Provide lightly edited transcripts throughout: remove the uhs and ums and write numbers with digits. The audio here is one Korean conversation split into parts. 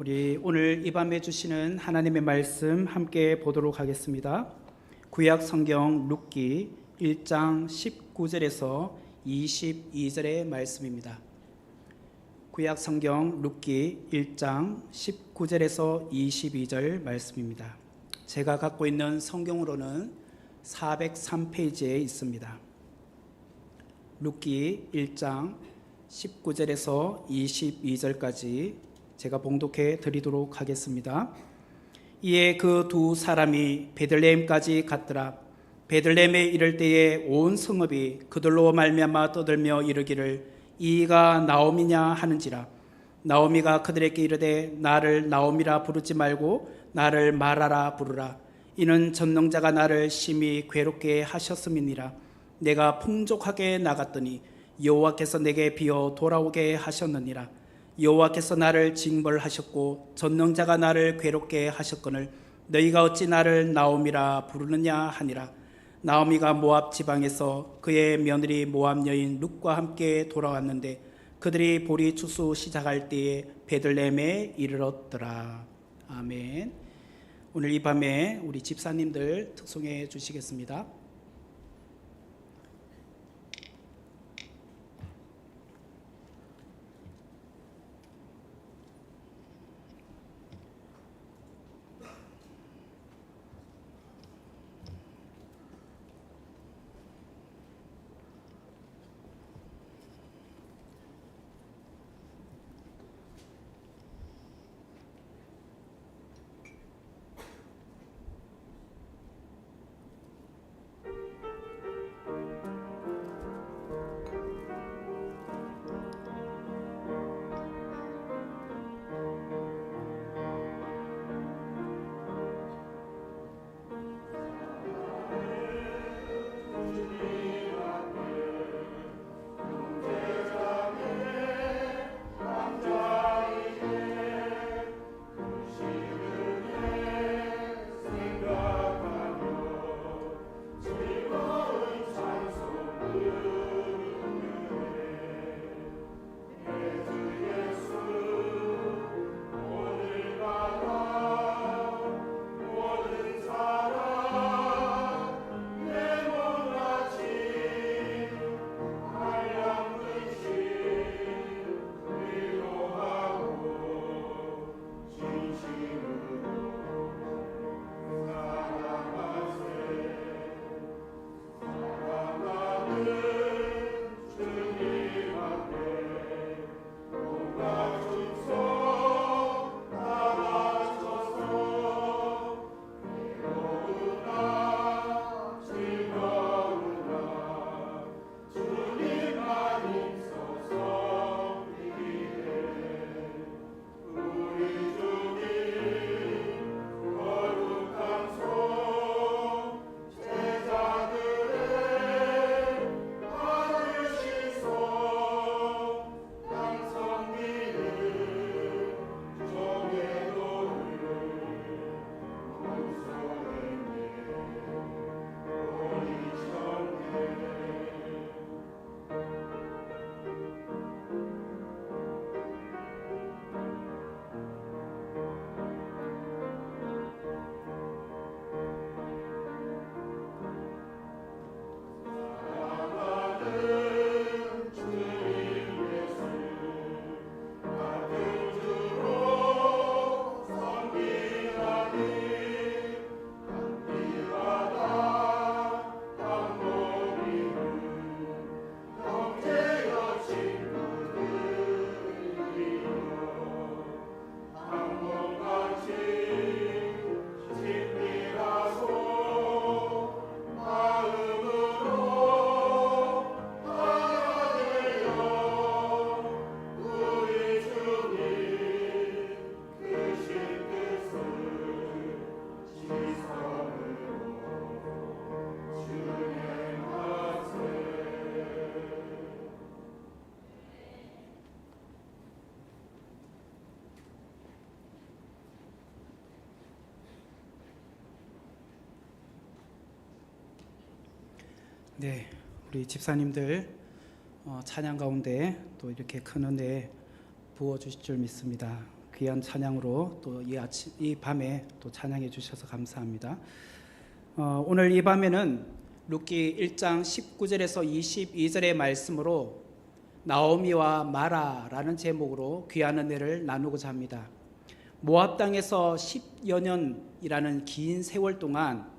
우리 오늘 이 밤에 주시는 하나님의 말씀 함께 보도록 하겠습니다. 구약 성경 룻기 1장 19절에서 22절의 말씀입니다. 구약 성경 룻기 1장 19절에서 22절 말씀입니다. 제가 갖고 있는 성경으로는 403페이지에 있습니다. 룻기 1장 19절에서 22절까지 제가 봉독해 드리도록 하겠습니다. 이에 그 두 사람이 베들레헴까지 갔더라. 베들레헴에 이를 때에 온 성읍이 그들로 말미암아 떠들며 이르기를 이가 나오미냐 하는지라. 나오미가 그들에게 이르되 나를 나오미라 부르지 말고 나를 마라라 부르라. 이는 전능자가 나를 심히 괴롭게 하셨음이니라. 내가 풍족하게 나갔더니 여호와께서 내게 비어 돌아오게 하셨느니라. 여호와께서 나를 징벌하셨고 전능자가 나를 괴롭게 하셨거늘 너희가 어찌 나를 나오미라 부르느냐 하니라. 나오미가 모압 지방에서 그의 며느리 모압 여인 룻과 함께 돌아왔는데 그들이 보리 추수 시작할 때에 베들레헴에 이르렀더라. 아멘. 오늘 이 밤에 우리 집사님들 특송해 주시겠습니다. 네, 우리 집사님들 찬양 가운데 또 이렇게 큰 은혜 부어주실 줄 믿습니다. 귀한 찬양으로 또 이 밤에 또 찬양해 주셔서 감사합니다. 오늘 이 밤에는 룻기 1장 19절에서 22절의 말씀으로 나오미와 마라라는 제목으로 귀한 은혜를 나누고자 합니다. 모압 땅에서 10여 년이라는 긴 세월 동안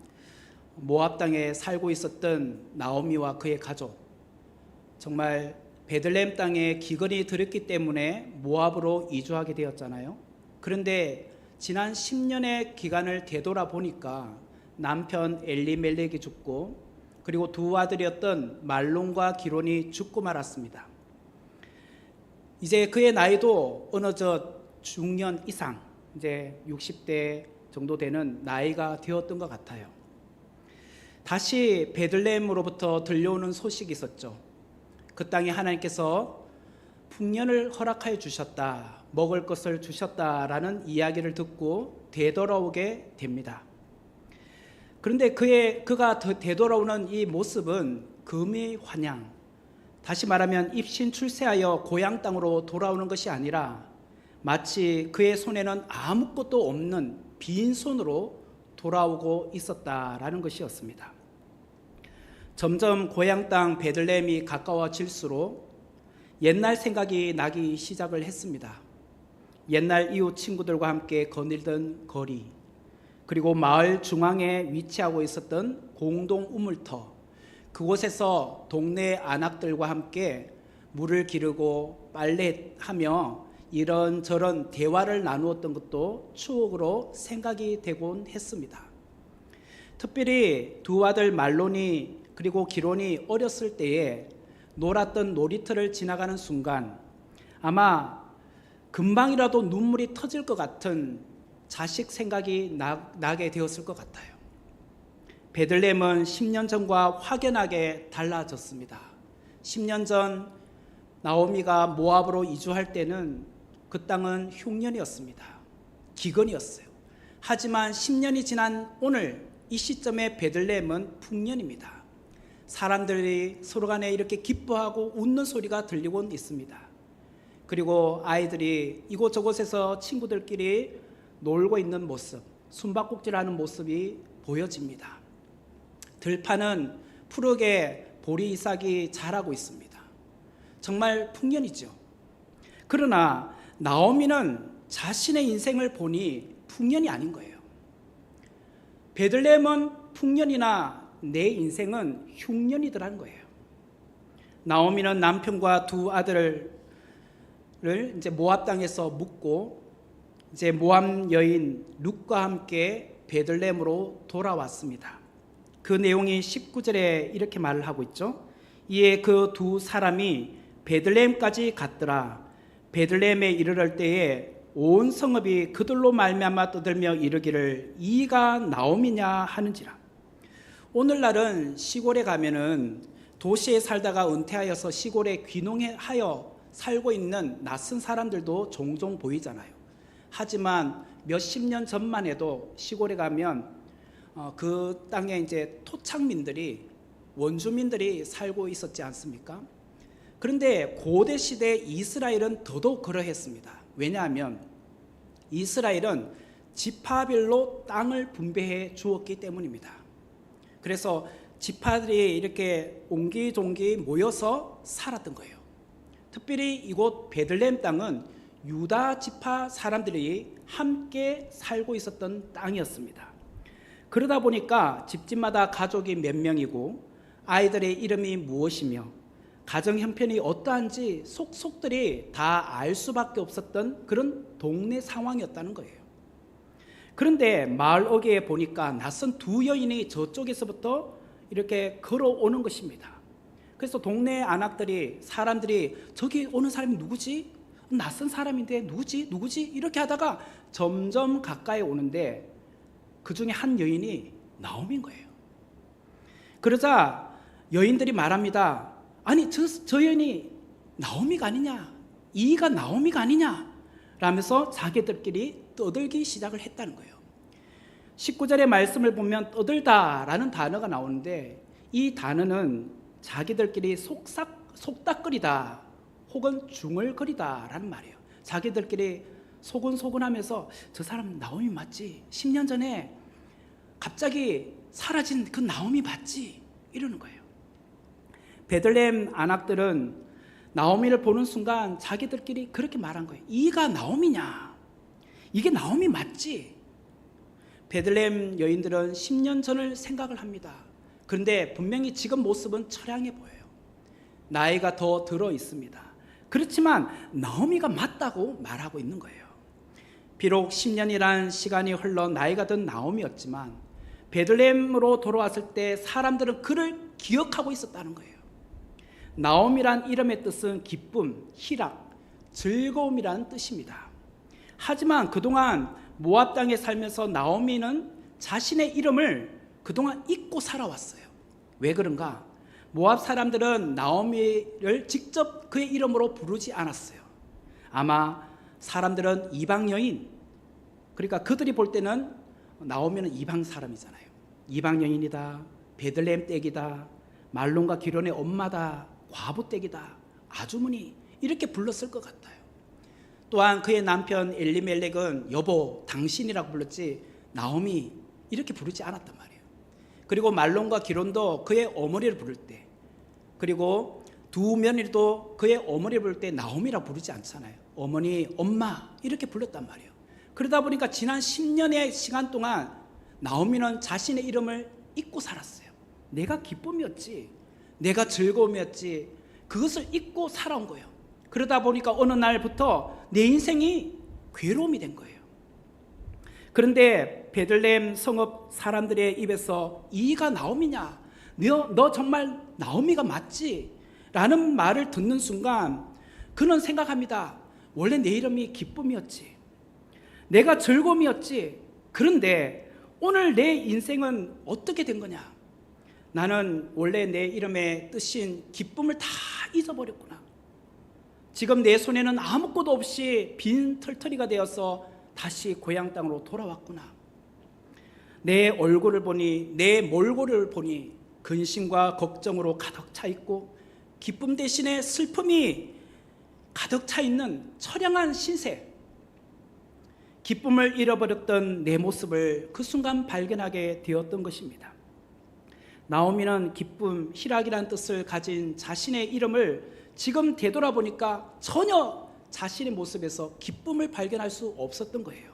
모압 땅에 살고 있었던 나오미와 그의 가족, 정말 베들레헴 땅에 기근이 들었기 때문에 모압으로 이주하게 되었잖아요. 그런데 지난 10년의 기간을 되돌아보니까 남편 엘리멜렉이 죽고 그리고 두 아들이었던 말론과 기론이 죽고 말았습니다. 이제 그의 나이도 어느덧 중년 이상, 이제 60대 정도 되는 나이가 되었던 것 같아요. 다시 베들레헴으로부터 들려오는 소식이 있었죠. 그 땅에 하나님께서 풍년을 허락하여 주셨다, 먹을 것을 주셨다라는 이야기를 듣고 되돌아오게 됩니다. 그런데 그가 되돌아오는 이 모습은 금이 환양, 다시 말하면 입신 출세하여 고향 땅으로 돌아오는 것이 아니라 마치 그의 손에는 아무것도 없는 빈손으로 돌아오고 있었다라는 것이었습니다. 점점 고향 땅 베들레헴이 가까워질수록 옛날 생각이 나기 시작을 했습니다. 옛날 이웃 친구들과 함께 거닐던 거리, 그리고 마을 중앙에 위치하고 있었던 공동 우물터, 그곳에서 동네 안악들과 함께 물을 기르고 빨래하며 이런저런 대화를 나누었던 것도 추억으로 생각이 되곤 했습니다. 특별히 두 아들 말론이 그리고 기론이 어렸을 때에 놀았던 놀이터를 지나가는 순간 아마 금방이라도 눈물이 터질 것 같은 자식 생각이 나게 되었을 것 같아요. 베들레헴은 10년 전과 확연하게 달라졌습니다. 10년 전 나오미가 모압으로 이주할 때는 그 땅은 흉년이었습니다. 기근이었어요. 하지만 10년이 지난 오늘 이 시점에 베들레헴은 풍년입니다. 사람들이 서로 간에 이렇게 기뻐하고 웃는 소리가 들리고 있습니다. 그리고 아이들이 이곳저곳에서 친구들끼리 놀고 있는 모습, 숨바꼭질하는 모습이 보여집니다. 들판은 푸르게 보리이삭이 자라고 있습니다. 정말 풍년이죠. 그러나 나오미는 자신의 인생을 보니 풍년이 아닌 거예요. 베들레헴은 풍년이나 내 인생은 흉년이더라는 거예요. 나오미는 남편과 두 아들을 이제 모압 땅에서 묵고 이제 모압 여인 룻과 함께 베들레헴으로 돌아왔습니다. 그 내용이 19절에 이렇게 말을 하고 있죠. 이에 그 두 사람이 베들레헴까지 갔더라. 베들레헴에 이르를 때에 온 성읍이 그들로 말미암아 떠들며 이르기를 이가 나오미냐 하는지라. 오늘날은 시골에 가면은 도시에 살다가 은퇴하여서 시골에 귀농하여 살고 있는 낯선 사람들도 종종 보이잖아요. 하지만 몇십 년 전만 해도 시골에 가면 그 땅에 이제 토착민들이, 원주민들이 살고 있었지 않습니까? 그런데 고대 시대 이스라엘은 더더욱 그러했습니다. 왜냐하면 이스라엘은 지파별로 땅을 분배해 주었기 때문입니다. 그래서 지파들이 이렇게 옹기종기 모여서 살았던 거예요. 특별히 이곳 베들레헴 땅은 유다 지파 사람들이 함께 살고 있었던 땅이었습니다. 그러다 보니까 집집마다 가족이 몇 명이고 아이들의 이름이 무엇이며 가정 형편이 어떠한지 속속들이 다 알 수밖에 없었던 그런 동네 상황이었다는 거예요. 그런데 마을 어귀에 보니까 낯선 두 여인이 저쪽에서부터 이렇게 걸어오는 것입니다. 그래서 동네 안악들이, 사람들이 저기 오는 사람이 누구지? 낯선 사람인데 누구지? 이렇게 하다가 점점 가까이 오는데 그 중에 한 여인이 나오미인 거예요. 그러자 여인들이 말합니다. 아니 저 여인이 나오미가 아니냐, 이가 나오미가 아니냐 라면서 자기들끼리 떠들기 시작을 했다는 거예요. 19절의 말씀을 보면 떠들다라는 단어가 나오는데 이 단어는 자기들끼리 속닥거리다 혹은 중얼거리다라는 말이에요. 자기들끼리 소근소근하면서 저 사람 나오미 맞지? 10년 전에 갑자기 사라진 그 나오미 맞지? 이러는 거예요. 베들레헴 안악들은 나오미를 보는 순간 자기들끼리 그렇게 말한 거예요. 이가 나오미냐? 이게 나오미 맞지? 베들레헴 여인들은 10년 전을 생각을 합니다. 그런데 분명히 지금 모습은 처량해 보여요. 나이가 더 들어 있습니다. 그렇지만 나오미가 맞다고 말하고 있는 거예요. 비록 10년이라는 시간이 흘러 나이가 든 나오미였지만 베들레헴으로 돌아왔을 때 사람들은 그를 기억하고 있었다는 거예요. 나오미란 이름의 뜻은 기쁨, 희락, 즐거움이라는 뜻입니다. 하지만 그동안 모압 땅에 살면서 나오미는 자신의 이름을 그동안 잊고 살아왔어요. 왜 그런가? 모압 사람들은 나오미를 직접 그의 이름으로 부르지 않았어요. 아마 사람들은 이방 여인, 그러니까 그들이 볼 때는 나오미는 이방 사람이잖아요. 이방 여인이다, 베들레헴 댁이다, 말론과 기론의 엄마다, 과부 댁이다, 아주머니, 이렇게 불렀을 것 같아요. 또한 그의 남편 엘리멜렉은 여보, 당신이라고 불렀지 나오미 이렇게 부르지 않았단 말이에요. 그리고 말론과 기론도 그의 어머니를 부를 때, 그리고 두 며느리도 그의 어머니를 부를 때 나오미라고 부르지 않잖아요. 어머니, 엄마 이렇게 불렀단 말이에요. 그러다 보니까 지난 10년의 시간 동안 나오미는 자신의 이름을 잊고 살았어요. 내가 기쁨이었지, 내가 즐거움이었지, 그것을 잊고 살아온 거예요. 그러다 보니까 어느 날부터 내 인생이 괴로움이 된 거예요. 그런데 베들레헴 성읍 사람들의 입에서 이가 나오미냐, 너 정말 나오미가 맞지? 라는 말을 듣는 순간 그는 생각합니다. 원래 내 이름이 기쁨이었지, 내가 즐거움이었지. 그런데 오늘 내 인생은 어떻게 된 거냐? 나는 원래 내 이름의 뜻인 기쁨을 다 잊어버렸구나. 지금 내 손에는 아무것도 없이 빈 털터리가 되어서 다시 고향 땅으로 돌아왔구나. 내 얼굴을 보니, 내 몰골을 보니 근심과 걱정으로 가득 차 있고 기쁨 대신에 슬픔이 가득 차 있는 처량한 신세. 기쁨을 잃어버렸던 내 모습을 그 순간 발견하게 되었던 것입니다. 나오미는 기쁨, 희락이라는 뜻을 가진 자신의 이름을 지금 되돌아보니까 전혀 자신의 모습에서 기쁨을 발견할 수 없었던 거예요.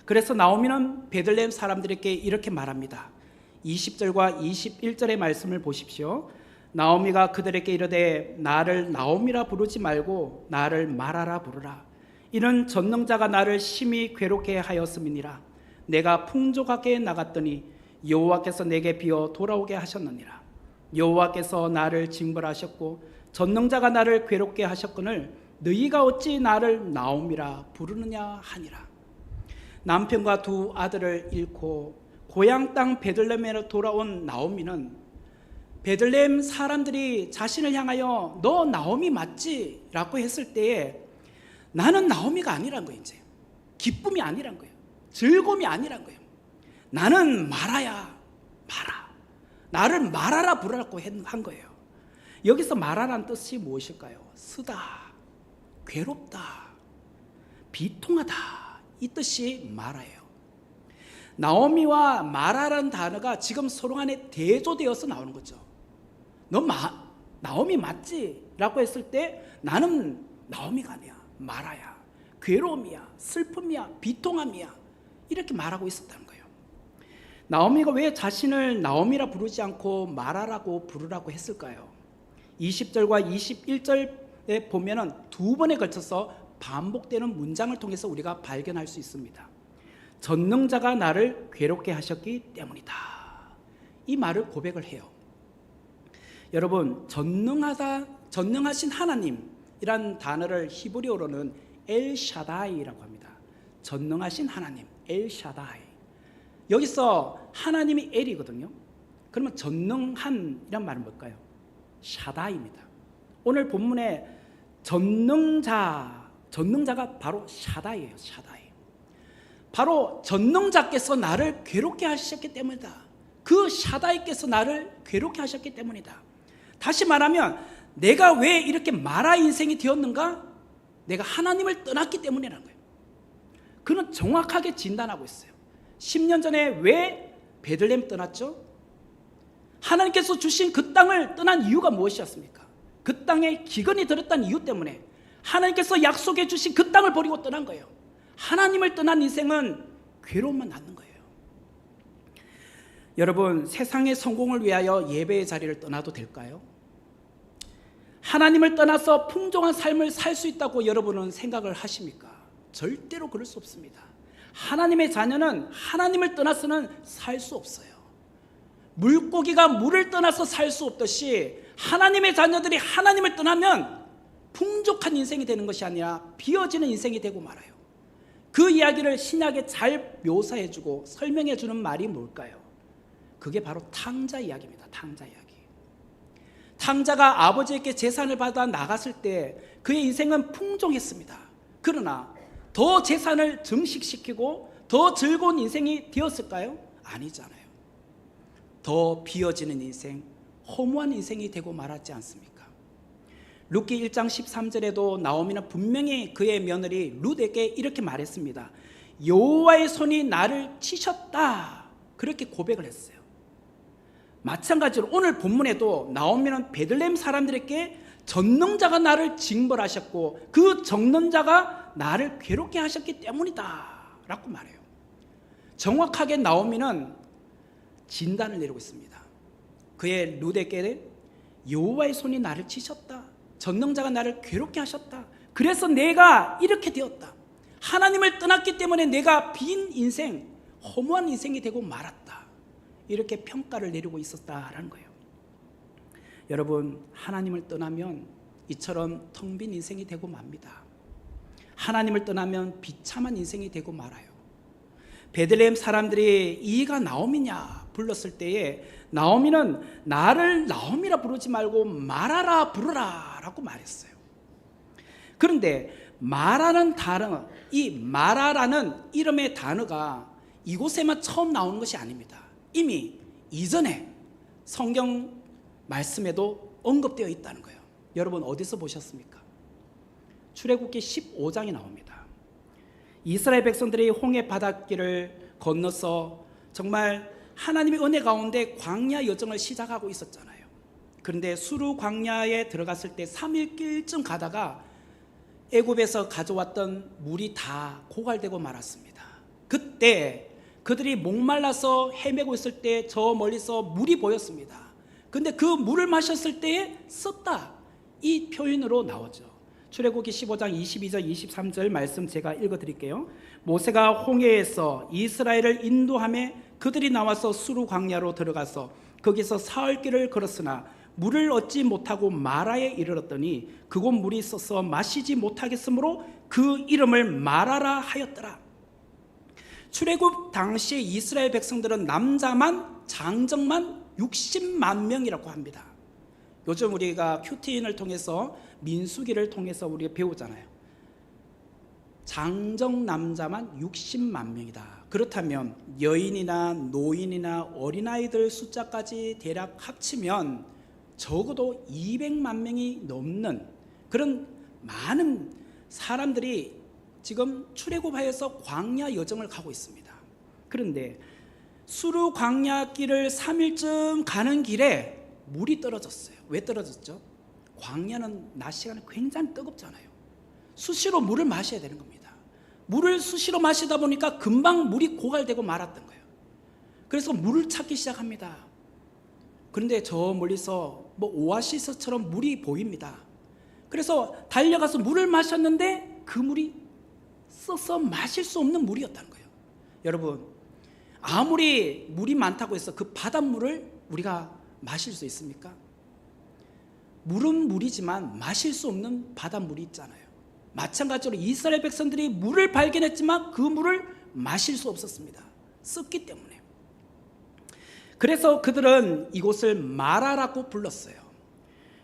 그래서 나오미는 베들레헴 사람들에게 이렇게 말합니다. 20절과 21절의 말씀을 보십시오. 나오미가 그들에게 이르되 나를 나오미라 부르지 말고 나를 마라라 부르라. 이는 전능자가 나를 심히 괴롭게 하였음이니라. 내가 풍족하게 나갔더니 여호와께서 내게 비어 돌아오게 하셨느니라. 여호와께서 나를 징벌하셨고 전능자가 나를 괴롭게 하셨거늘 너희가 어찌 나를 나오미라 부르느냐 하니라. 남편과 두 아들을 잃고 고향 땅 베들레헴에 돌아온 나오미는 베들레헴 사람들이 자신을 향하여 너 나오미 맞지? 라고 했을 때에 나는 나오미가 아니란 거예요. 이제 기쁨이 아니란 거예요. 즐거움이 아니란 거예요. 나는 마라야, 마라. 나를 마라라 부르라고 한 거예요. 여기서 마라라는 뜻이 무엇일까요? 쓰다, 괴롭다, 비통하다, 이 뜻이 마라예요. 나오미와 마라라는 단어가 지금 서로 간에 대조되어서 나오는 거죠. 너 나오미 맞지? 라고 했을 때 나는 나오미가 아니야, 마라야. 괴로움이야, 슬픔이야, 비통함이야, 이렇게 말하고 있었다는 거예요. 나오미가 왜 자신을 나오미라 부르지 않고 마라라고 부르라고 했을까요? 20절과 21절에 보면은 두 번에 걸쳐서 반복되는 문장을 통해서 우리가 발견할 수 있습니다. 전능자가 나를 괴롭게 하셨기 때문이다. 이 말을 고백을 해요. 여러분, 전능하신 하나님이란 단어를 히브리어로는 엘샤다이라고 합니다. 전능하신 하나님, 엘샤다이. 여기서 하나님이 엘이거든요. 그러면 전능한이란 말은 뭘까요? 샤다이입니다. 오늘 본문에 전능자가 바로 샤다이예요. 샤다이. 바로 전능자께서 나를 괴롭게 하셨기 때문이다. 그 샤다이께서 나를 괴롭게 하셨기 때문이다. 다시 말하면 내가 왜 이렇게 마라 인생이 되었는가? 내가 하나님을 떠났기 때문이라는 거예요. 그는 정확하게 진단하고 있어요. 10년 전에 왜 베들레헴 떠났죠? 하나님께서 주신 그 땅을 떠난 이유가 무엇이었습니까? 그 땅에 기근이 들었다는 이유 때문에 하나님께서 약속해 주신 그 땅을 버리고 떠난 거예요. 하나님을 떠난 인생은 괴로움만 낳는 거예요. 여러분, 세상의 성공을 위하여 예배의 자리를 떠나도 될까요? 하나님을 떠나서 풍성한 삶을 살 수 있다고 여러분은 생각을 하십니까? 절대로 그럴 수 없습니다. 하나님의 자녀는 하나님을 떠나서는 살 수 없어요. 물고기가 물을 떠나서 살 수 없듯이 하나님의 자녀들이 하나님을 떠나면 풍족한 인생이 되는 것이 아니라 비어지는 인생이 되고 말아요. 그 이야기를 신약에 잘 묘사해주고 설명해주는 말이 뭘까요? 그게 바로 탕자 이야기입니다. 탕자 이야기. 탕자가 아버지에게 재산을 받아 나갔을 때 그의 인생은 풍족했습니다. 그러나 더 재산을 증식시키고 더 즐거운 인생이 되었을까요? 아니잖아요. 더 비어지는 인생, 허무한 인생이 되고 말았지 않습니까? 룻기 1장 13절에도 나오미는 분명히 그의 며느리 룻에게 이렇게 말했습니다. 여호와의 손이 나를 치셨다. 그렇게 고백을 했어요. 마찬가지로 오늘 본문에도 나오미는 베들레헴 사람들에게 전능자가 나를 징벌하셨고 그 전능자가 나를 괴롭게 하셨기 때문이다 라고 말해요. 정확하게 나오미는 진단을 내리고 있습니다. 그의 룻에게 여호와의 손이 나를 치셨다. 전능자가 나를 괴롭게 하셨다. 그래서 내가 이렇게 되었다. 하나님을 떠났기 때문에 내가 빈 인생, 허무한 인생이 되고 말았다. 이렇게 평가를 내리고 있었다라는 거예요. 여러분, 하나님을 떠나면 이처럼 텅 빈 인생이 되고 맙니다. 하나님을 떠나면 비참한 인생이 되고 말아요. 베들레헴 사람들이 이가 나오미냐 불렀을 때에 나오미는 나를 나오미라 부르지 말고 마라라 부르라 라고 말했어요. 그런데 마라는 단어, 이 마라라는 이름의 단어가 이곳에만 처음 나오는 것이 아닙니다. 이미 이전에 성경 말씀에도 언급되어 있다는 거예요. 여러분 어디서 보셨습니까? 출애굽기 15장에 나옵니다. 이스라엘 백성들이 홍해 바닷길을 건너서 정말 하나님의 은혜 가운데 광야 여정을 시작하고 있었잖아요. 그런데 수르 광야에 들어갔을 때 3일길쯤 가다가 애굽에서 가져왔던 물이 다 고갈되고 말았습니다. 그때 그들이 목말라서 헤매고 있을 때 저 멀리서 물이 보였습니다. 근데 그 물을 마셨을 때에 썼다, 이 표현으로 나오죠. 출애굽기 15장 22절 23절 말씀 제가 읽어드릴게요. 모세가 홍해에서 이스라엘을 인도하며 그들이 나와서 수르 광야로 들어가서 거기서 사흘 길을 걸었으나 물을 얻지 못하고 마라에 이르렀더니 그곳 물이 써서 마시지 못하겠으므로 그 이름을 마라라 하였더라. 출애굽 당시에 이스라엘 백성들은 남자만 장정만 60만 명이라고 합니다. 요즘 우리가 큐티인을 통해서 민수기를 통해서 우리가 배우잖아요. 장정 남자만 60만 명이다. 그렇다면 여인이나 노인이나 어린아이들 숫자까지 대략 합치면 적어도 200만 명이 넘는 그런 많은 사람들이 지금 출애굽하여서 광야 여정을 가고 있습니다. 그런데 수르 광야길을 3일쯤 가는 길에 물이 떨어졌어요. 왜 떨어졌죠? 광야는 낮 시간에 굉장히 뜨겁잖아요. 수시로 물을 마셔야 되는 겁니다. 물을 수시로 마시다 보니까 금방 물이 고갈되고 말았던 거예요. 그래서 물을 찾기 시작합니다. 그런데 저 멀리서 오아시스처럼 물이 보입니다. 그래서 달려가서 물을 마셨는데 그 물이 써서 마실 수 없는 물이었다는 거예요. 여러분, 아무리 물이 많다고 해서 그 바닷물을 우리가 마실 수 있습니까? 물은 물이지만 마실 수 없는 바닷물이 있잖아요. 마찬가지로 이스라엘 백성들이 물을 발견했지만 그 물을 마실 수 없었습니다. 썩기 때문에. 그래서 그들은 이곳을 마라라고 불렀어요.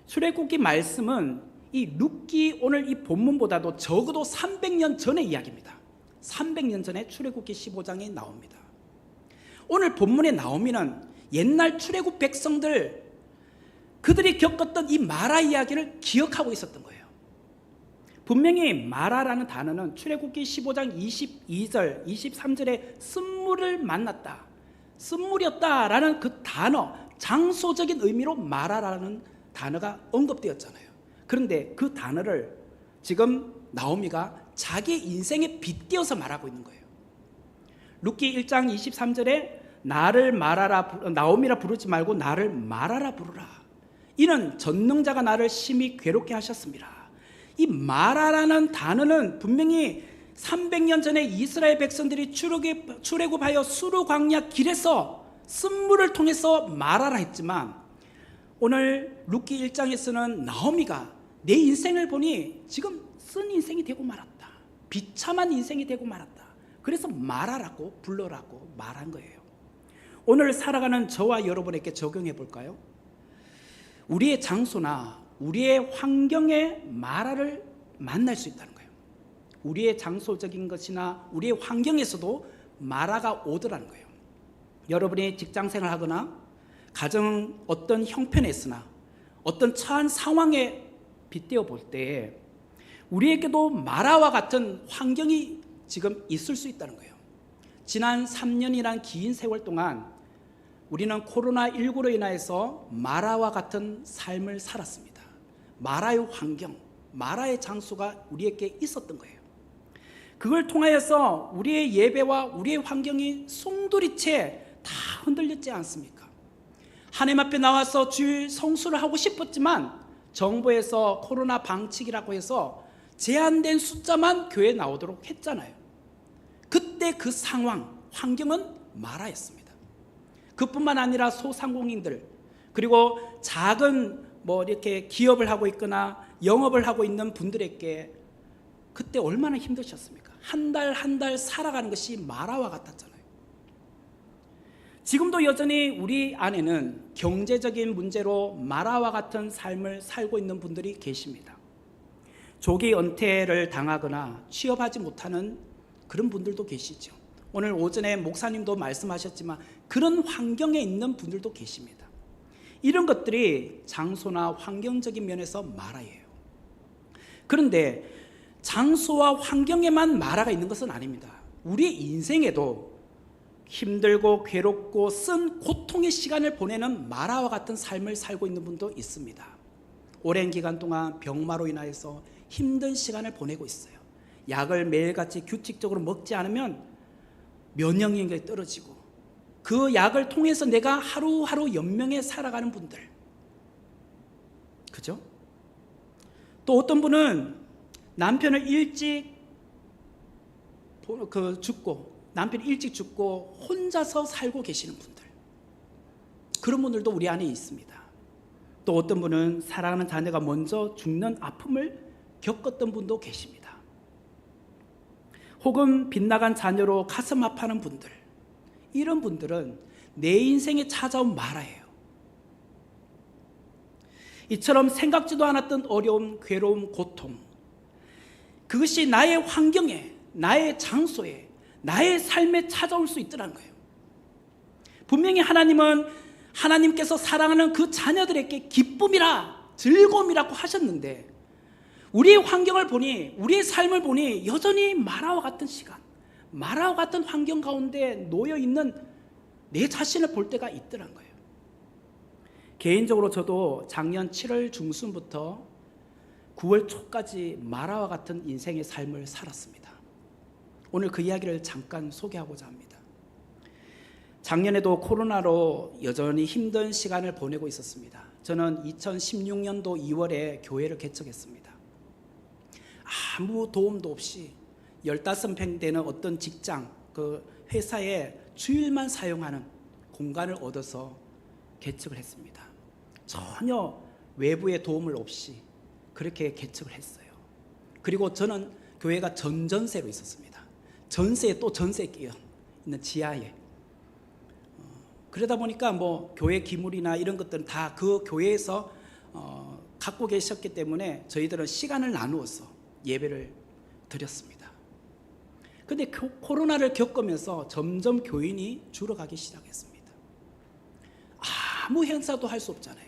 출애굽기 말씀은 이 룻기 오늘 이 본문보다도 적어도 300년 전의 이야기입니다. 300년 전에 출애굽기 15장에 나옵니다. 오늘 본문에 나오면은 옛날 출애굽 백성들 그들이 겪었던 이 마라 이야기를 기억하고 있었던 거예요. 분명히 마라라는 단어는 출애굽기 15장 22절, 23절에 쓴물을 만났다, 쓴물이었다라는 그 단어, 장소적인 의미로 마라라는 단어가 언급되었잖아요. 그런데 그 단어를 지금 나오미가 자기 인생에 빗대어서 말하고 있는 거예요. 룻기 1장 23절에 나를 말하라, 나오미라 부르지 말고 나를 말하라 부르라. 이는 전능자가 나를 심히 괴롭게 하셨습니다. 이 마라라는 단어는 분명히 300년 전에 이스라엘 백성들이 출애굽하여 수르 광야 길에서 쓴물을 통해서 마라라 했지만, 오늘 룻기 1장에서는 나오미가 내 인생을 보니 지금 쓴 인생이 되고 말았다, 비참한 인생이 되고 말았다, 그래서 마라라고 불러라고 말한 거예요. 오늘 살아가는 저와 여러분에게 적용해 볼까요? 우리의 장소나 우리의 환경에 마라를 만날 수 있다는 거예요. 우리의 장소적인 것이나 우리의 환경에서도 마라가 오더라는 거예요. 여러분이 직장생활 하거나 가정 어떤 형편에 있으나 어떤 처한 상황에 빗대어 볼 때 우리에게도 마라와 같은 환경이 지금 있을 수 있다는 거예요. 지난 3년이란 긴 세월 동안 우리는 코로나19로 인하여서 마라와 같은 삶을 살았습니다. 마라의 환경, 마라의 장소가 우리에게 있었던 거예요. 그걸 통하여서 우리의 예배와 우리의 환경이 송두리째 다 흔들렸지 않습니까? 하나님 앞에 나와서 주일 성수를 하고 싶었지만 정부에서 코로나 방치기라고 해서 제한된 숫자만 교회에 나오도록 했잖아요. 그때 그 상황, 환경은 마라였습니다. 그뿐만 아니라 소상공인들, 그리고 작은 이렇게 기업을 하고 있거나 영업을 하고 있는 분들에게 그때 얼마나 힘드셨습니까? 한 달 한 달 살아가는 것이 마라와 같았잖아요. 지금도 여전히 우리 안에는 경제적인 문제로 마라와 같은 삶을 살고 있는 분들이 계십니다. 조기 은퇴를 당하거나 취업하지 못하는 그런 분들도 계시죠. 오늘 오전에 목사님도 말씀하셨지만 그런 환경에 있는 분들도 계십니다. 이런 것들이 장소나 환경적인 면에서 마라예요. 그런데 장소와 환경에만 마라가 있는 것은 아닙니다. 우리의 인생에도 힘들고 괴롭고 쓴 고통의 시간을 보내는 마라와 같은 삶을 살고 있는 분도 있습니다. 오랜 기간 동안 병마로 인하여서 힘든 시간을 보내고 있어요. 약을 매일같이 규칙적으로 먹지 않으면 면역력이 떨어지고 그 약을 통해서 내가 하루하루 연명해 살아가는 분들, 그죠? 또 어떤 분은 남편을 일찍 죽고 혼자서 살고 계시는 분들, 그런 분들도 우리 안에 있습니다. 또 어떤 분은 사랑하는 자녀가 먼저 죽는 아픔을 겪었던 분도 계십니다. 혹은 빗나간 자녀로 가슴 아파하는 분들, 이런 분들은 내 인생에 찾아온 마라예요. 이처럼 생각지도 않았던 어려움, 괴로움, 고통, 그것이 나의 환경에, 나의 장소에, 나의 삶에 찾아올 수 있더라는 거예요. 분명히 하나님께서 사랑하는 그 자녀들에게 기쁨이라 즐거움이라고 하셨는데, 우리의 환경을 보니, 우리의 삶을 보니 여전히 마라와 같은 시간, 마라와 같은 환경 가운데 놓여있는 내 자신을 볼 때가 있더란 거예요. 개인적으로 저도 작년 7월 중순부터 9월 초까지 마라와 같은 인생의 삶을 살았습니다. 오늘 그 이야기를 잠깐 소개하고자 합니다. 작년에도 코로나로 여전히 힘든 시간을 보내고 있었습니다. 저는 2016년도 2월에 교회를 개척했습니다. 아무 도움도 없이 15평 되는 어떤 직장, 그 회사에 주일만 사용하는 공간을 얻어서 개척을 했습니다. 전혀 외부의 도움을 없이 그렇게 개척을 했어요. 그리고 저는 교회가 전세로 있었습니다. 전세에 또 전세에 끼어 있는 지하에. 그러다 보니까 교회 기물이나 이런 것들은 다 그 교회에서 갖고 계셨기 때문에 저희들은 시간을 나누어서 예배를 드렸습니다. 그런데 코로나를 겪으면서 점점 교인이 줄어가기 시작했습니다. 아무 행사도 할 수 없잖아요.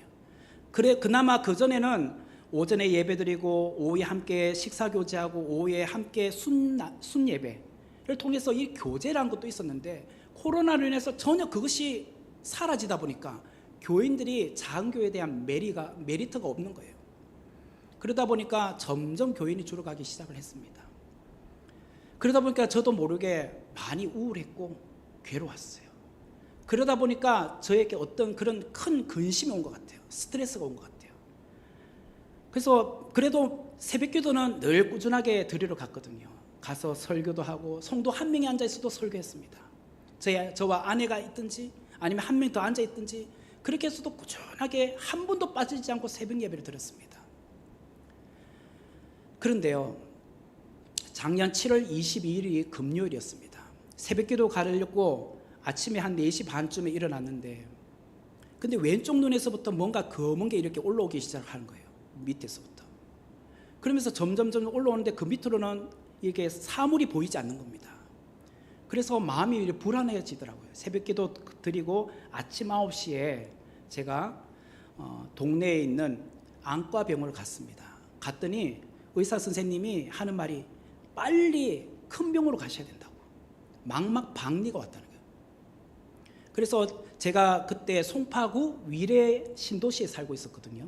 그나마 그전에는 오전에 예배드리고 오후에 함께 식사교제하고 오후에 함께 순예배를 통해서 이 교제라는 것도 있었는데, 코로나로 인해서 전혀 그것이 사라지다 보니까 교인들이 작은 교회에 대한 메리트가 없는 거예요. 그러다 보니까 점점 교인이 줄어가기 시작을 했습니다. 그러다 보니까 저도 모르게 많이 우울했고 괴로웠어요. 그러다 보니까 저에게 어떤 그런 큰 근심이 온 것 같아요. 스트레스가 온 것 같아요. 그래서 그래도 새벽기도는 늘 꾸준하게 드리러 갔거든요. 가서 설교도 하고 성도 한 명이 앉아있어도 설교했습니다. 저와 아내가 있든지 아니면 한 명 더 앉아있든지 그렇게 해서도 꾸준하게 한 번도 빠지지 않고 새벽 예배를 드렸습니다. 그런데요, 작년 7월 22일이 금요일이었습니다. 새벽기도 가려고 아침에 한 4시 반쯤에 일어났는데, 근데 왼쪽 눈에서부터 뭔가 검은 게 이렇게 올라오기 시작하는 거예요. 밑에서부터. 그러면서 점점 올라오는데 그 밑으로는 이게 사물이 보이지 않는 겁니다. 그래서 마음이 불안해지더라고요. 새벽기도 드리고 아침 9시에 제가 동네에 있는 안과병원을 갔습니다. 갔더니 의사 선생님이 하는 말이 빨리 큰 병으로 가셔야 된다고. 망막박리가 왔다는 거예요. 그래서 제가 그때 송파구 위례 신도시에 살고 있었거든요.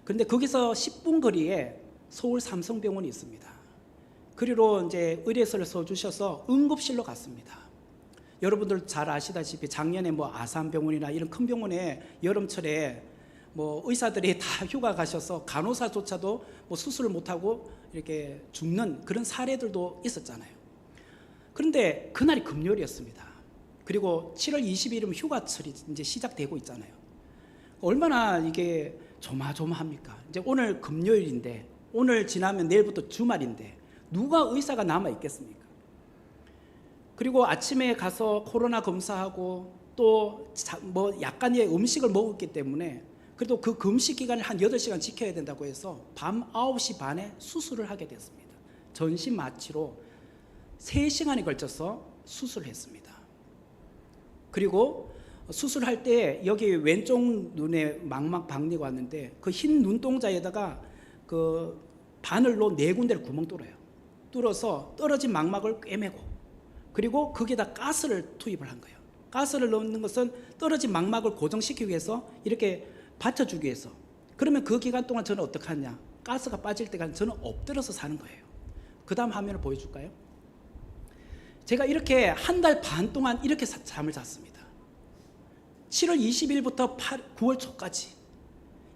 그런데 거기서 10분 거리에 서울 삼성병원이 있습니다. 그리로 이제 의뢰서를 써주셔서 응급실로 갔습니다. 여러분들 잘 아시다시피 작년에 아산병원이나 이런 큰 병원에 여름철에 의사들이 다 휴가 가셔서 간호사조차도 수술을 못하고 이렇게 죽는 그런 사례들도 있었잖아요. 그런데 그날이 금요일이었습니다. 그리고 7월 20일이면 휴가철이 이제 시작되고 있잖아요. 얼마나 이게 조마조마합니까? 이제 오늘 금요일인데, 오늘 지나면 내일부터 주말인데 누가 의사가 남아 있겠습니까? 그리고 아침에 가서 코로나 검사하고 또 약간의 음식을 먹었기 때문에 그래도 그 금식 기간을 한 8시간 지켜야 된다고 해서 밤 9시 반에 수술을 하게 됐습니다. 전신 마취로 3시간에 걸쳐서 수술을 했습니다. 그리고 수술할 때 여기 왼쪽 눈에 망막박리가 왔는데 그 흰 눈동자에다가 그 바늘로 4군데를 구멍 뚫어서 떨어진 망막을 꿰매고, 그리고 거기에다 가스를 투입을 한 거예요. 가스를 넣는 것은 떨어진 망막을 고정시키기 위해서, 이렇게 받쳐주기 위해서. 그러면 그 기간 동안 저는 어떻게 하냐, 가스가 빠질 때까지 저는 엎드려서 사는 거예요. 그 다음 화면을 보여줄까요? 제가 이렇게 한 달 반 동안 이렇게 잠을 잤습니다. 7월 20일부터 9월 초까지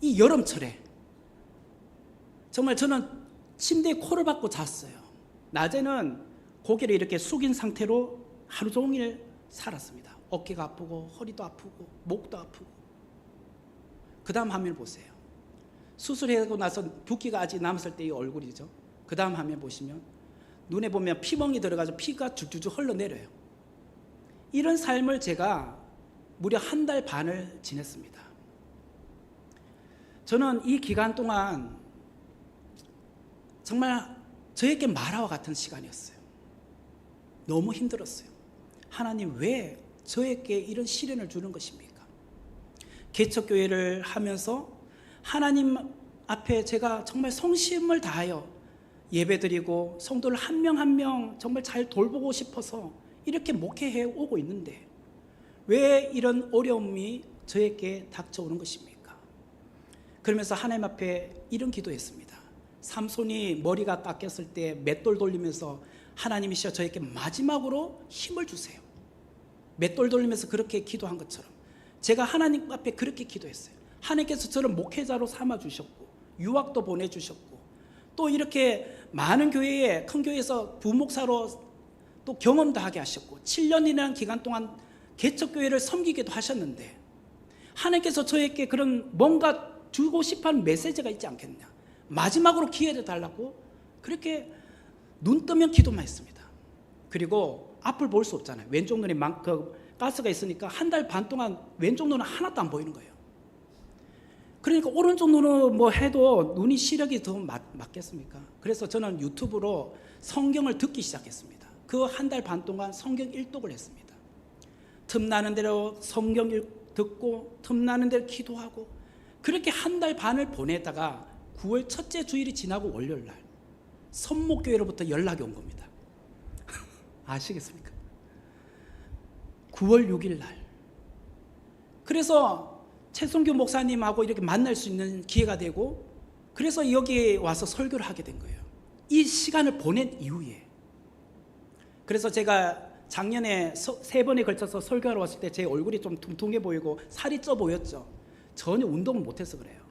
이 여름철에 정말 저는 침대에 코를 박고 잤어요. 낮에는 고개를 이렇게 숙인 상태로 하루 종일 살았습니다. 어깨가 아프고 허리도 아프고 목도 아프고. 그 다음 화면 보세요. 수술하고 나서 붓기가 아직 남았을 때의 얼굴이죠. 그 다음 화면 보시면 눈에 보면 피멍이 들어가서 피가 줄줄줄 흘러내려요. 이런 삶을 제가 무려 한 달 반을 지냈습니다. 저는 이 기간 동안 정말 저에게 마라와 같은 시간이었어요. 너무 힘들었어요. 하나님, 왜 저에게 이런 시련을 주는 것입니까? 개척교회를 하면서 하나님 앞에 제가 정말 성심을 다하여 예배드리고 성도를 한 명 한 명 정말 잘 돌보고 싶어서 이렇게 목회해 오고 있는데 왜 이런 어려움이 저에게 닥쳐오는 것입니까? 그러면서 하나님 앞에 이런 기도했습니다. 삼손이 머리가 깎였을 때 맷돌 돌리면서 하나님이시여 저에게 마지막으로 힘을 주세요. 맷돌 돌리면서 그렇게 기도한 것처럼 제가 하나님 앞에 그렇게 기도했어요. 하나님께서 저를 목회자로 삼아주셨고 유학도 보내주셨고 또 이렇게 많은 교회에, 큰 교회에서 부목사로 또 경험도 하게 하셨고 7년이라는 기간 동안 개척교회를 섬기기도 하셨는데 하나님께서 저에게 그런 뭔가 주고 싶어하는 메시지가 있지 않겠냐, 마지막으로 기회를 달라고 그렇게 눈 뜨면 기도만 했습니다. 그리고 앞을 볼 수 없잖아요. 왼쪽 눈에 가스가 있으니까 한 달 반 동안 왼쪽 눈은 하나도 안 보이는 거예요. 그러니까 오른쪽 눈으로 해도 눈이 시력이 더 맞겠습니까? 그래서 저는 유튜브로 성경을 듣기 시작했습니다. 그 한 달 반 동안 성경 일독을 했습니다. 틈나는 대로 성경 듣고 틈나는 대로 기도하고 그렇게 한 달 반을 보내다가 9월 첫째 주일이 지나고 월요일 날 선목교회로부터 연락이 온 겁니다. 아시겠습니까? 9월 6일 날. 그래서 최성규 목사님하고 이렇게 만날 수 있는 기회가 되고, 그래서 여기 와서 설교를 하게 된 거예요. 이 시간을 보낸 이후에. 그래서 제가 작년에 3번에 걸쳐서 설교하러 왔을 때 제 얼굴이 좀 퉁퉁해 보이고 살이 쪄 보였죠. 전혀 운동을 못해서 그래요.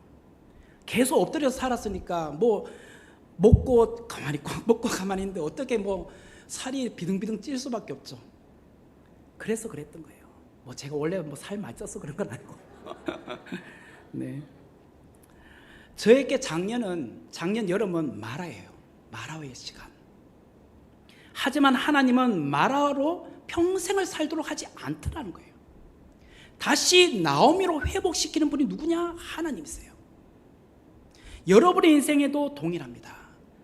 계속 엎드려서 살았으니까 뭐 먹고 가만히 먹고 가만히 있는데 어떻게 뭐 살이 비등비등 찔 수밖에 없죠. 그래서 그랬던 거예요. 뭐 제가 원래 뭐 살 많이 쪄서 그런 건 아니고. 네. 저에게 작년 여름은 마라예요. 마라의 시간. 하지만 하나님은 마라로 평생을 살도록 하지 않더라는 거예요. 다시 나오미로 회복시키는 분이 누구냐? 하나님이세요. 여러분의 인생에도 동일합니다.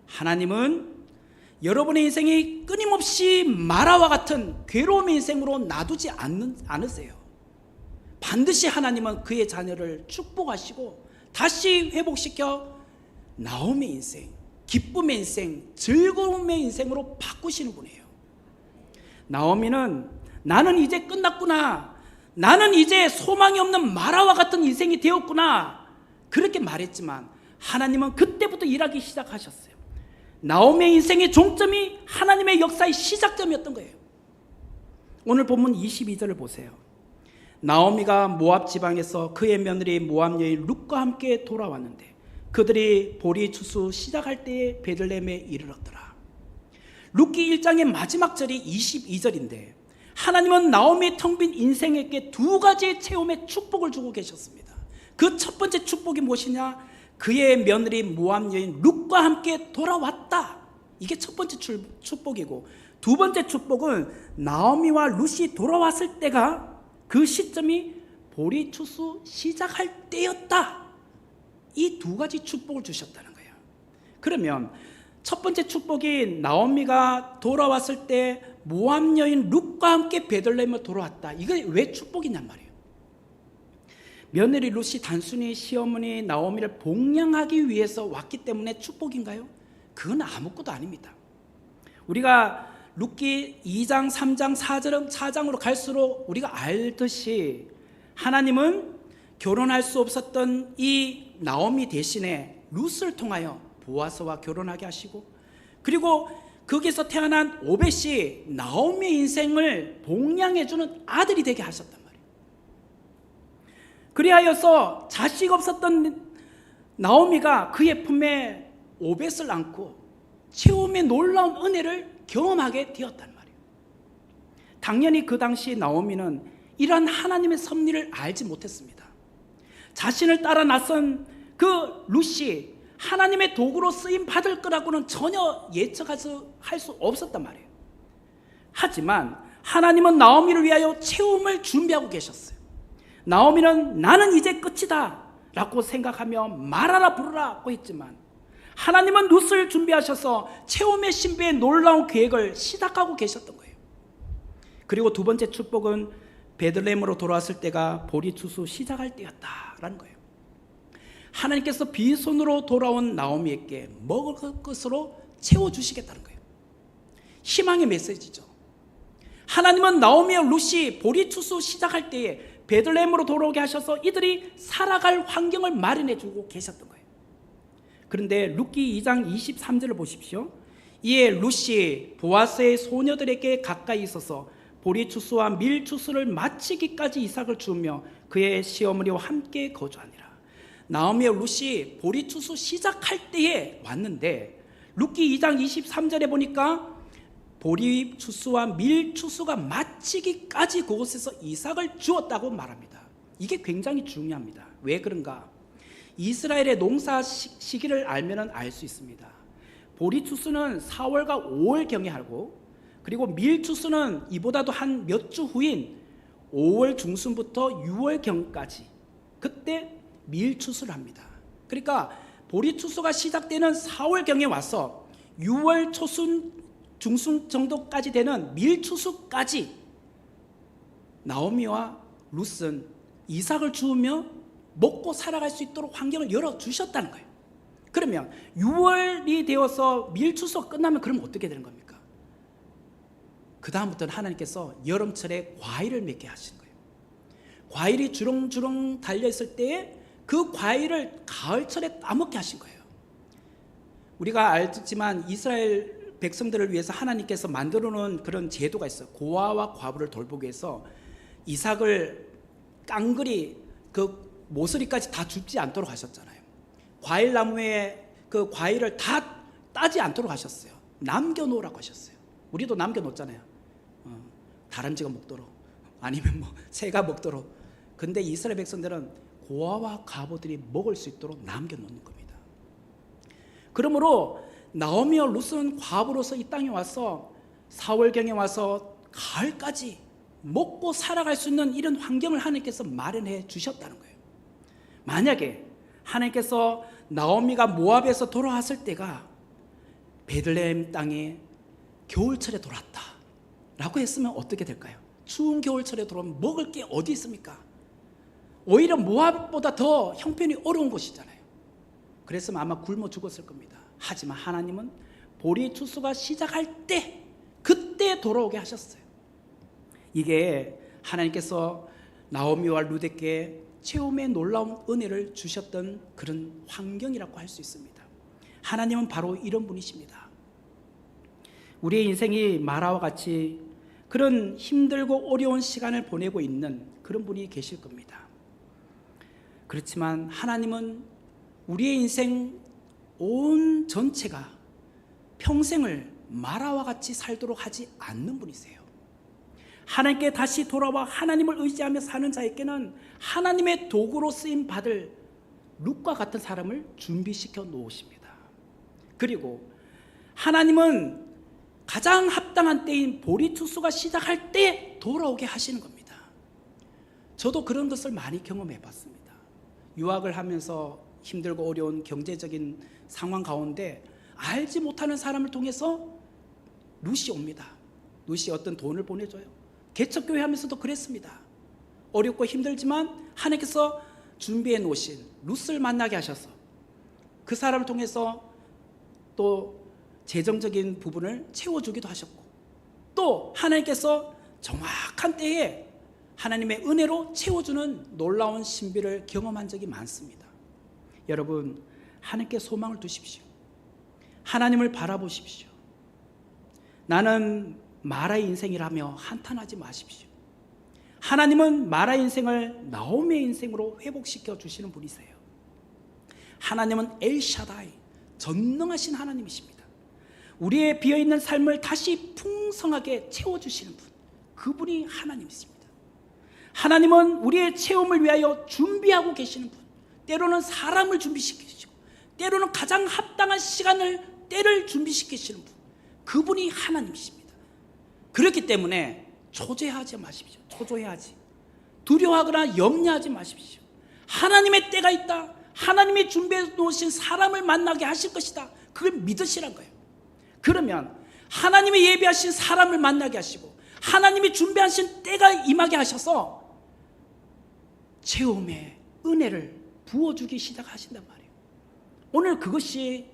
하나님은 여러분의 인생이 끊임없이 마라와 같은 괴로움의 인생으로 놔두지 않으세요. 반드시 하나님은 그의 자녀를 축복하시고 다시 회복시켜 나오미의 인생, 기쁨의 인생, 즐거움의 인생으로 바꾸시는 분이에요. 나오미는 나는 이제 끝났구나, 나는 이제 소망이 없는 마라와 같은 인생이 되었구나, 그렇게 말했지만 하나님은 그때부터 일하기 시작하셨어요. 나오미의 인생의 종점이 하나님의 역사의 시작점이었던 거예요. 오늘 본문 22절을 보세요. 나오미가 모압 지방에서 그의 며느리 모압 여인 룻과 함께 돌아왔는데 그들이 보리 추수 시작할 때에 베들레헴에 이르렀더라. 룻기 1장의 마지막 절이 22절인데 하나님은 나오미의 텅 빈 인생에게 두 가지의 체험의 축복을 주고 계셨습니다. 그 첫 번째 축복이 무엇이냐? 그의 며느리 모압 여인 룻과 함께 돌아왔다. 이게 첫 번째 축복이고, 두 번째 축복은 나오미와 룻이 돌아왔을 때가 그 시점이 보리 추수 시작할 때였다. 이 두 가지 축복을 주셨다는 거예요. 그러면 첫 번째 축복이 나오미가 돌아왔을 때 모압 여인 룻과 함께 베들레헴에 돌아왔다. 이게 왜 축복이냔 말이에요. 며느리 룻이 단순히 시어머니 나오미를 복양하기 위해서 왔기 때문에 축복인가요? 그건 아무것도 아닙니다. 우리가 룻기 2장, 3장, 4장으로 갈수록 우리가 알듯이 하나님은 결혼할 수 없었던 이 나오미 대신에 룻을 통하여 보아스와 결혼하게 하시고, 그리고 거기서 태어난 오벳이 나오미의 인생을 복양해주는 아들이 되게 하셨단 말이에요. 그리하여서 자식 없었던 나오미가 그의 품에 오벳을 안고 체험의 놀라운 은혜를 경험하게 되었단 말이에요. 당연히 그 당시 나오미는 이러한 하나님의 섭리를 알지 못했습니다. 자신을 따라 나선 그 룻이 하나님의 도구로 쓰임 받을 거라고는 전혀 할 수 없었단 말이에요. 하지만 하나님은 나오미를 위하여 체험을 준비하고 계셨어요. 나오미는 나는 이제 끝이다 라고 생각하며 말하라 부르라고 했지만 하나님은 룻을 준비하셔서 체험의 신비의 놀라운 계획을 시작하고 계셨던 거예요. 그리고 두 번째 축복은 베들레헴으로 돌아왔을 때가 보리 추수 시작할 때였다라는 거예요. 하나님께서 빈손으로 돌아온 나오미에게 먹을 것으로 채워주시겠다는 거예요. 희망의 메시지죠. 하나님은 나오미와 룻이 보리 추수 시작할 때에 베들레헴으로 돌아오게 하셔서 이들이 살아갈 환경을 마련해 주고 계셨던 거예요. 그런데 룻기 2장 23절을 보십시오. 이에 룻이 보아스의 소녀들에게 가까이 있어서 보리 추수와 밀 추수를 마치기까지 이삭을 주며 그의 시어머니와 함께 거주하니라. 나오미와 룻이 보리 추수 시작할 때에 왔는데 룻기 2장 23절에 보니까 보리 추수와 밀 추수가 마치기까지 그곳에서 이삭을 주었다고 말합니다. 이게 굉장히 중요합니다. 왜 그런가? 이스라엘의 농사 시기를 알면 알 수 있습니다. 보리 추수는 4월과 5월경에 하고, 그리고 밀 추수는 이보다도 한 몇 주 후인 5월 중순부터 6월경까지 그때 밀 추수를 합니다. 그러니까 보리 추수가 시작되는 4월경에 와서 6월 초순 중순 정도까지 되는 밀 추수까지 나오미와 룻은 이삭을 주우며 먹고 살아갈 수 있도록 환경을 열어주셨다는 거예요. 그러면 6월이 되어서 밀추수가 끝나면 그러면 어떻게 되는 겁니까? 그 다음부터는 하나님께서 여름철에 과일을 맺게 하시는 거예요. 과일이 주렁주렁 달려있을 때 그 과일을 가을철에 따먹게 하신 거예요. 우리가 알지만 이스라엘 백성들을 위해서 하나님께서 만들어 놓은 그런 제도가 있어요. 고아와 과부를 돌보기 위해서 이삭을 깡그리 그 모서리까지 다 줍지 않도록 하셨잖아요. 과일나무에 그 과일을 다 따지 않도록 하셨어요. 남겨놓으라고 하셨어요. 우리도 남겨놓잖아요. 다람쥐가 먹도록, 아니면 뭐 새가 먹도록. 근데 이스라엘 백성들은 고아와 과부들이 먹을 수 있도록 남겨놓는 겁니다. 그러므로 나오미와 룻은 과부로서 이 땅에 와서 4월경에 와서 가을까지 먹고 살아갈 수 있는 이런 환경을 하나님께서 마련해 주셨다는 거예요. 만약에 하나님께서 나오미가 모압에서 돌아왔을 때가 베들레헴 땅에 겨울철에 돌았다 라고 했으면 어떻게 될까요? 추운 겨울철에 돌아오면 먹을 게 어디 있습니까? 오히려 모압보다 더 형편이 어려운 곳이잖아요. 그랬으면 아마 굶어 죽었을 겁니다. 하지만 하나님은 보리 추수가 시작할 때 그때 돌아오게 하셨어요. 이게 하나님께서 나오미와 룻에게 체험의 놀라운 은혜를 주셨던 그런 환경이라고 할 수 있습니다. 하나님은 바로 이런 분이십니다. 우리의 인생이 마라와 같이 그런 힘들고 어려운 시간을 보내고 있는 그런 분이 계실 겁니다. 그렇지만 하나님은 우리의 인생 온 전체가 평생을 마라와 같이 살도록 하지 않는 분이세요. 하나님께 다시 돌아와 하나님을 의지하며 사는 자에게는 하나님의 도구로 쓰임 받을 룻과 같은 사람을 준비시켜 놓으십니다. 그리고 하나님은 가장 합당한 때인 보리투수가 시작할 때 돌아오게 하시는 겁니다. 저도 그런 것을 많이 경험해 봤습니다. 유학을 하면서 힘들고 어려운 경제적인 상황 가운데 알지 못하는 사람을 통해서 룻이 옵니다. 룻이 어떤 돈을 보내줘요. 개척교회 하면서도 그랬습니다. 어렵고 힘들지만 하나님께서 준비해 놓으신 룻을 만나게 하셔서 그 사람을 통해서 또 재정적인 부분을 채워주기도 하셨고, 또 하나님께서 정확한 때에 하나님의 은혜로 채워주는 놀라운 신비를 경험한 적이 많습니다. 여러분, 하나님께 소망을 두십시오. 하나님을 바라보십시오. 나는 마라의 인생이라며 한탄하지 마십시오. 하나님은 마라의 인생을 나오미의 인생으로 회복시켜 주시는 분이세요. 하나님은 엘샤다이, 전능하신 하나님이십니다. 우리의 비어있는 삶을 다시 풍성하게 채워주시는 분, 그분이 하나님이십니다. 하나님은 우리의 체험을 위하여 준비하고 계시는 분, 때로는 사람을 준비시키시고 때로는 가장 합당한 시간을, 때를 준비시키시는 분, 그분이 하나님이십니다. 그렇기 때문에 초조해하지 마십시오. 초조해하지, 두려워하거나 염려하지 마십시오. 하나님의 때가 있다. 하나님이 준비해 놓으신 사람을 만나게 하실 것이다. 그걸 믿으시란 거예요. 그러면 하나님이 예비하신 사람을 만나게 하시고 하나님이 준비하신 때가 임하게 하셔서 체험의 은혜를 부어주기 시작하신단 말이에요. 오늘 그것이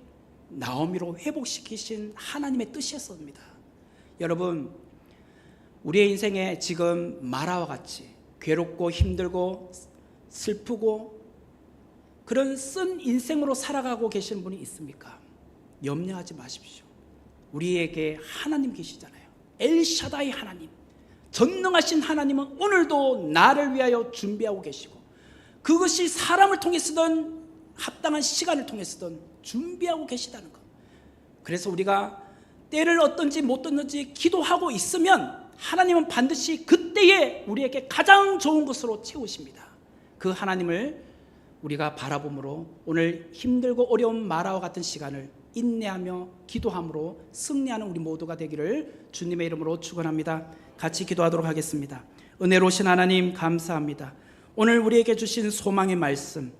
나오미로 회복시키신 하나님의 뜻이었습니다. 여러분, 우리의 인생에 지금 마라와 같이 괴롭고 힘들고 슬프고 그런 쓴 인생으로 살아가고 계시는 분이 있습니까? 염려하지 마십시오. 우리에게 하나님 계시잖아요. 엘샤다이 하나님, 전능하신 하나님은 오늘도 나를 위하여 준비하고 계시고, 그것이 사람을 통해서든 합당한 시간을 통해서든 준비하고 계시다는 것. 그래서 우리가 때를 얻든지 못 얻든지 기도하고 있으면 하나님은 반드시 그때에 우리에게 가장 좋은 것으로 채우십니다. 그 하나님을 우리가 바라봄으로 오늘 힘들고 어려운 마라와 같은 시간을 인내하며 기도함으로 승리하는 우리 모두가 되기를 주님의 이름으로 축원합니다. 같이 기도하도록 하겠습니다. 은혜로우신 하나님, 감사합니다. 오늘 우리에게 주신 소망의 말씀,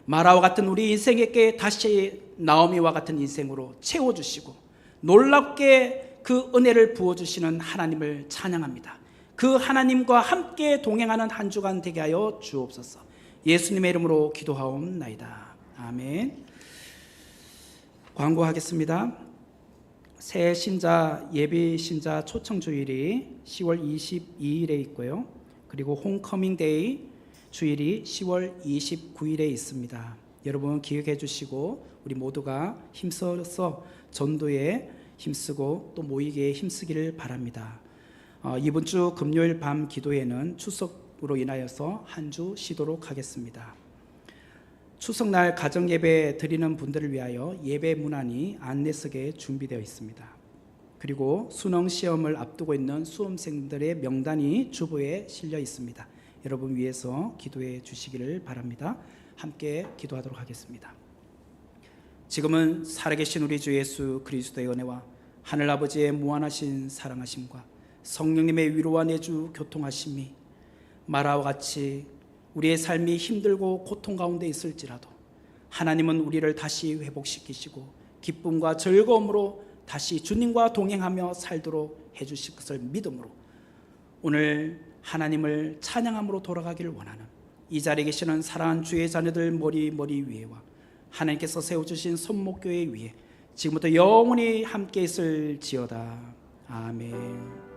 마라와 같은 우리 인생에게 다시 나오미와 같은 인생으로 채워주시고 놀랍게 그 은혜를 부어주시는 하나님을 찬양합니다. 그 하나님과 함께 동행하는 한 주간 되게 하여 주옵소서. 예수님의 이름으로 기도하옵나이다. 아멘. 광고하겠습니다. 새 신자 예비 신자 초청 주일이 10월 22일에 있고요. 그리고 홈커밍 데이 주일이 10월 29일에 있습니다. 여러분 기억해 주시고 우리 모두가 힘써서 전도에 힘쓰고 또 모이기에 힘쓰기를 바랍니다. 이번 주 금요일 밤 기도회는 추석으로 인하여서 한 주 쉬도록 하겠습니다. 추석날 가정예배 드리는 분들을 위하여 예배 문안이 안내석에 준비되어 있습니다. 그리고 수능시험을 앞두고 있는 수험생들의 명단이 주보에 실려 있습니다. 여러분 위해서 기도해 주시기를 바랍니다. 함께 기도하도록 하겠습니다. 지금은 살아계신 우리 주 예수 그리스도의 은혜와 하늘아버지의 무한하신 사랑하심과 성령님의 위로와 내주 교통하심이 마라와 같이 우리의 삶이 힘들고 고통 가운데 있을지라도 하나님은 우리를 다시 회복시키시고 기쁨과 즐거움으로 다시 주님과 동행하며 살도록 해주실 것을 믿음으로 오늘 하나님을 찬양함으로 돌아가기를 원하는 이 자리에 계시는 사랑하는 주의 자녀들 머리 위에와 하나님께서 세워주신 손목교회 위에 지금부터 영원히 함께 있을지어다. 아멘.